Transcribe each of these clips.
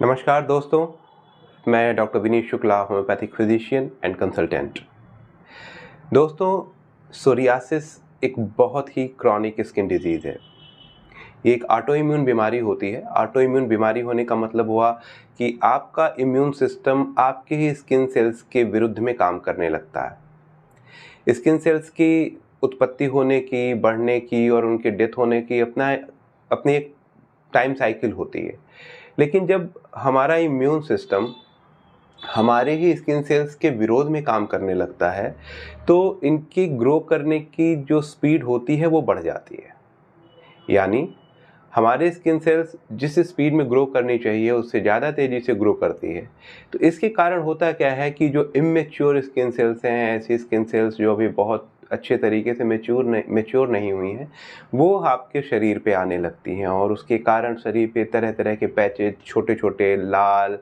नमस्कार दोस्तों, मैं doctor Vineet Shukla, homeopathic physician and consultant. दोस्तों, सोरियासिस एक बहुत ही क्रॉनिक स्किन डिजीज़ है। ये एक ऑटो इम्यून बीमारी होती है। ऑटो इम्यून बीमारी होने का मतलब हुआ कि आपका इम्यून सिस्टम आपके ही स्किन सेल्स के विरुद्ध में काम करने लगता है। स्किन सेल्स की उत्पत्ति होने की, बढ़ने की और उनके डेथ होने की अपनी एक टाइम साइकिल होती है। लेकिन जब हमारा इम्यून सिस्टम हमारे ही स्किन सेल्स के विरोध में काम करने लगता है, तो इनकी ग्रो करने की जो स्पीड होती है वो बढ़ जाती है। यानी हमारे स्किन सेल्स जिस स्पीड में ग्रो करनी चाहिए उससे ज़्यादा तेज़ी से ग्रो करती है। तो इसके कारण होता क्या है कि जो इमैच्योर स्किन सेल्स हैं, ऐसी स्किन सेल्स जो अभी बहुत अच्छे तरीके से मैच्योर नहीं हुई हैं, वो आपके शरीर पे आने लगती हैं और उसके कारण शरीर पे तरह-तरह के पैचेज़, छोटे-छोटे लाल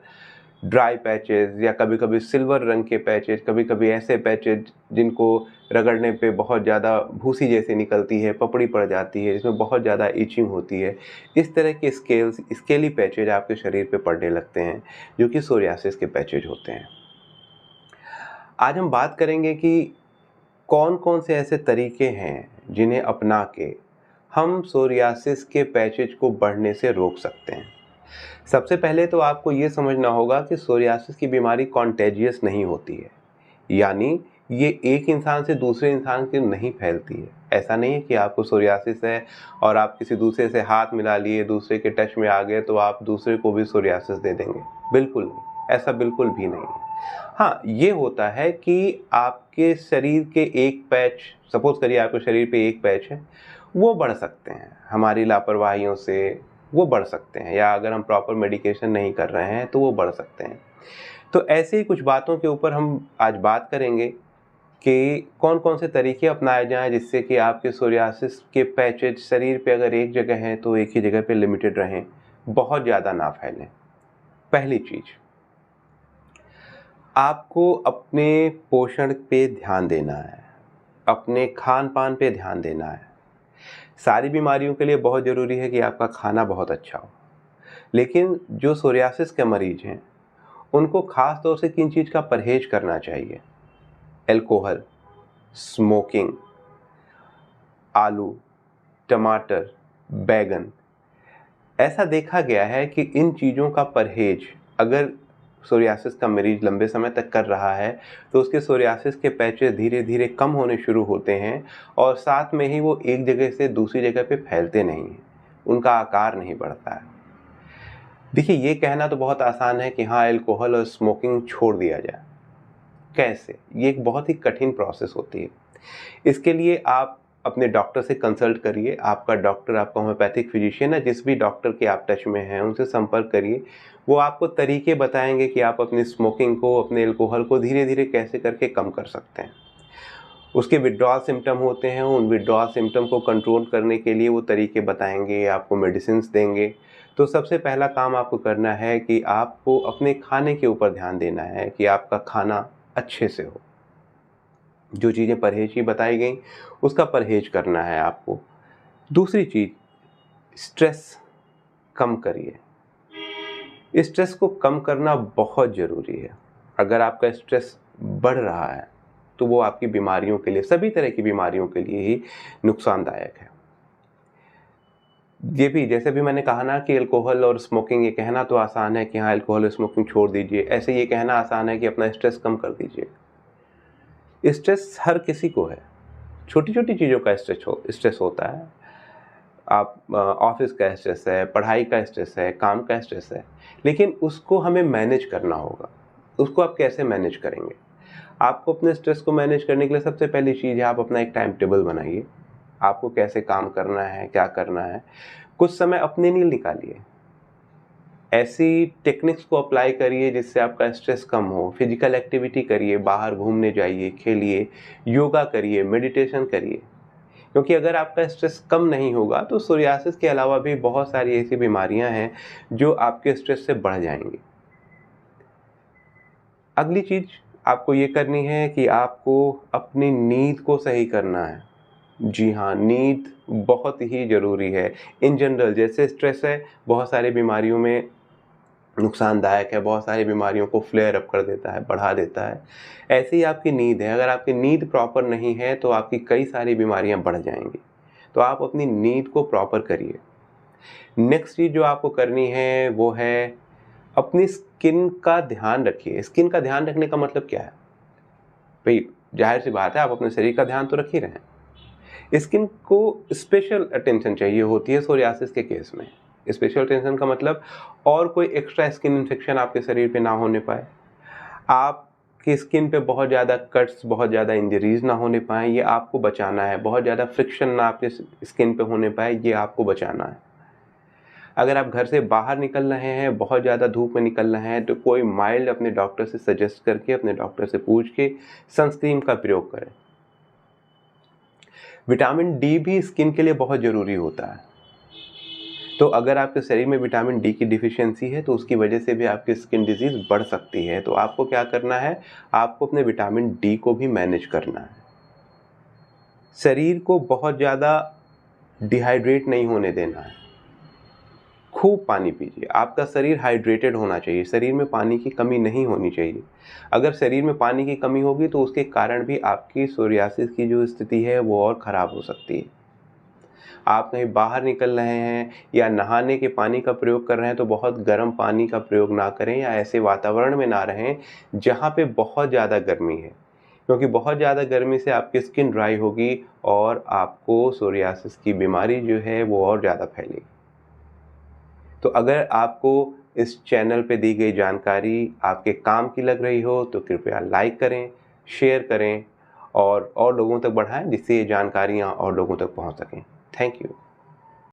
ड्राई पैचेज़ या कभी-कभी सिल्वर रंग के पैचेज़, कभी-कभी ऐसे पैचेज़ जिनको रगड़ने पे बहुत ज़्यादा भूसी जैसी निकलती है, पपड़ी पड़ जाती है, जिसमें बहुत ज़्यादा इचिंग होती है। इस तरह के स्केली पैचेज़ आपके शरीर पे पड़ने लगते हैं, जो कि सोरियासिस के पैचेज़ होते हैं। आज हम बात करेंगे कि कौन-कौन से ऐसे तरीके हैं, जिन्हें अपना के हम सोरियासिस के पैचेज़ को बढ़ने से रोक सकते हैं। सबसे पहले तो आपको ये समझना होगा कि सोरियासिस की बीमारी कॉन्टेजियस नहीं होती है। यानी ये एक इंसान से दूसरे इंसान के नहीं फैलती है। ऐसा नहीं है कि आपको सोरियासिस है और आप किसी दूसरे से हाथ मिला लिए, दूसरे के टच में आ गए तो आप दूसरे को भी सोरियासिस दे देंगे। बिल्कुल नहीं, ऐसा बिल्कुल भी नहीं है। हाँ, ये होता है कि आपके शरीर के एक पैच, सपोज़ करिए आपके शरीर पे एक पैच है, वो बढ़ सकते हैं। हमारी लापरवाहियों से वो बढ़ सकते हैं या अगर हम प्रॉपर मेडिकेशन नहीं कर रहे हैं तो वो बढ़ सकते हैं। तो ऐसे ही कुछ बातों के ऊपर हम आज बात करेंगे कि कौन-कौन से तरीके अपनाए जाएँ जिससे कि आपके सोरियासिस के पैचेज़ शरीर पे अगर एक जगह हैं तो एक ही जगह पे लिमिटेड रहें, बहुत ज़्यादा ना फैलें। पहली चीज़, आपको अपने पोषण पे ध्यान देना है, अपने खान-पान पे ध्यान देना है। सारी बीमारियों के लिए बहुत ज़रूरी है कि आपका खाना बहुत अच्छा हो। लेकिन जो सोरियासिस के मरीज़ हैं, उनको ख़ास तौर से किन चीज़ का परहेज़ करना चाहिए? अल्कोहल, स्मोकिंग, आलू, टमाटर, बैंगन। ऐसा देखा गया है कि इन चीज़ों का परहेज़ अगर सोरियासिस का मरीज़ लंबे समय तक कर रहा है, तो उसके सोरियासिस के पैचेज़ धीरे-धीरे कम होने शुरू होते हैं और साथ में ही वो एक जगह से दूसरी जगह पे फैलते नहीं हैं। उनका आकार नहीं बढ़ता है। देखिए, ये कहना तो बहुत आसान है कि हाँ, अल्कोहल और स्मोकिंग छोड़ दिया जाए। कैसे? ये एक बहुत ही कठिन प्रोसेस होती है। इसके लिए आप अपने डॉक्टर से कंसल्ट करिए। आपका डॉक्टर आपका होम्योपैथिक फिजिशियन है, जिस भी डॉक्टर के आप टच में हैं, उनसे संपर्क करिए। वो आपको तरीके बताएँगे कि आप अपनी स्मोकिंग को, अपने अल्कोहल को धीरे-धीरे कैसे करके कम कर सकते हैं। उसके विथड्रॉल सिम्पटम होते हैं, उन विथड्रॉल सिम्पटम को कंट्रोल करने के लिए वो तरीके बताएँगे, आपको मेडिसिन्स देंगे। तो सबसे पहला काम आपको करना है कि आपको अपने खाने के ऊपर ध्यान देना है कि आपका खाना अच्छे से हो। जो चीज़ें परहेज़ की बताई गईं, उसका परहेज़ करना है आपको। दूसरी चीज़, स्ट्रेस कम करिए। स्ट्रेस को कम करना बहुत ज़रूरी है। अगर आपका स्ट्रेस बढ़ रहा है, तो वो आपकी बीमारियों के लिए, सभी तरह की बीमारियों के लिए ही नुकसानदायक है। ये भी, जैसे भी मैंने कहा ना कि अल्कोहल और स्मोकिंग, ये कहना तो आसान है कि हाँ, अल्कोहल और स्मोकिंग छोड़ दीजिए। ऐसे ये कहना आसान है कि अपना स्ट्रेस कम कर दीजिए। स्ट्रेस हर किसी को है। छोटी-छोटी चीज़ों का स्ट्रेस होता है। आप ऑफ़िस का स्ट्रेस है, पढ़ाई का स्ट्रेस है, काम का स्ट्रेस है, लेकिन उसको हमें मैनेज करना होगा। उसको आप कैसे मैनेज करेंगे? आपको अपने स्ट्रेस को मैनेज करने के लिए सबसे पहली चीज़ है, आप अपना एक टाइम टेबल बनाइए। आपको कैसे काम करना है, क्या करना है। कुछ समय अपने लिए निकालिए। ऐसी टेक्निक्स को अप्लाई करिए जिससे आपका स्ट्रेस कम हो। फिज़िकल एक्टिविटी करिए, बाहर घूमने जाइए, खेलिए, योगा करिए, मेडिटेशन करिए। क्योंकि अगर आपका स्ट्रेस कम नहीं होगा तो सोरियासिस के अलावा भी बहुत सारी ऐसी बीमारियां हैं जो आपके स्ट्रेस से बढ़ जाएंगी। अगली चीज़ आपको ये करनी है कि आपको अपनी नींद को सही करना है। जी हाँ, नींद बहुत ही ज़रूरी है। इन जनरल जैसे स्ट्रेस है, बहुत सारी बीमारियों में नुकसानदायक है, बहुत सारी बीमारियों को फ्लेयर अप कर देता है, बढ़ा देता है। ऐसे ही आपकी नींद है, अगर आपकी नींद प्रॉपर नहीं है तो आपकी कई सारी बीमारियां बढ़ जाएंगी। तो आप अपनी नींद को प्रॉपर करिए। नेक्स्ट चीज़ जो आपको करनी है वो है अपनी स्किन का ध्यान रखिए। स्किन का ध्यान रखने का मतलब क्या है भाई? जाहिर सी बात है, आप अपने शरीर का ध्यान तो रख ही रहे हैं। स्किन को स्पेशल अटेंशन चाहिए होती है सोरियासिस के केस में। स्पेशल अटेंशन का मतलब और कोई एक्स्ट्रा स्किन इन्फेक्शन आपके शरीर पे ना होने पाए, आपकी स्किन पे बहुत ज़्यादा कट्स, बहुत ज़्यादा इंजरीज ना होने पाए, ये आपको बचाना है। बहुत ज़्यादा फ्रिक्शन ना आपके स्किन पे होने पाए, ये आपको बचाना है। अगर आप घर से बाहर निकल रहे हैं, बहुत ज़्यादा धूप में निकल रहे हैं, तो कोई माइल्ड अपने डॉक्टर से सजेस्ट करके, अपने डॉक्टर से पूछ के सनस्क्रीन का प्रयोग करें। विटामिन डी भी स्किन के लिए बहुत ज़रूरी होता है। तो अगर आपके शरीर में विटामिन डी की डिफिशियंसी है तो उसकी वजह से भी आपकी स्किन डिजीज़ बढ़ सकती है। तो आपको क्या करना है, आपको अपने विटामिन डी को भी मैनेज करना है। शरीर को बहुत ज़्यादा डिहाइड्रेट नहीं होने देना है। खूब पानी पीजिए। आपका शरीर हाइड्रेटेड होना चाहिए, शरीर में पानी की कमी नहीं होनी चाहिए। अगर शरीर में पानी की कमी होगी तो उसके कारण भी आपकी सोरियासिस की जो स्थिति है वो और ख़राब हो सकती है। आप कहीं बाहर निकल रहे हैं या नहाने के पानी का प्रयोग कर रहे हैं तो बहुत गर्म पानी का प्रयोग ना करें, या ऐसे वातावरण में ना रहें जहाँ पे बहुत ज़्यादा गर्मी है, क्योंकि बहुत ज़्यादा गर्मी से आपकी स्किन ड्राई होगी और आपको सोरियासिस की बीमारी जो है वो और ज़्यादा फैलेगी। तो अगर आपको इस चैनल पे दी गई जानकारी आपके काम की लग रही हो तो कृपया लाइक करें, शेयर करें और लोगों तक बढ़ाएं, जिससे ये जानकारियाँ और लोगों तक पहुंच सकें। Thank you.